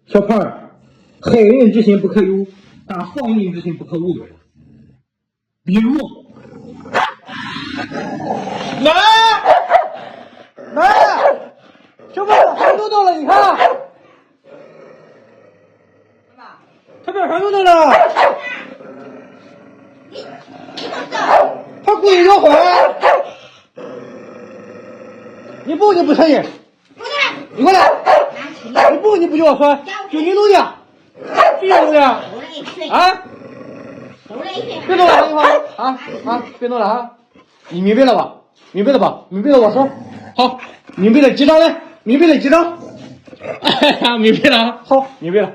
小胖儿，害人之心不可有，但防人之心不可无呀。比如，来，小朋友还又到了，你看，他这还又到了，他故意要坏，你不承认，你过来，你不叫我说，就你弄的，谁弄的？啊？别弄了，别弄了啊！你明白了吧？明白了我说好，明白了几张嘞？明白了几张？哎呀，明白了，好，明白了。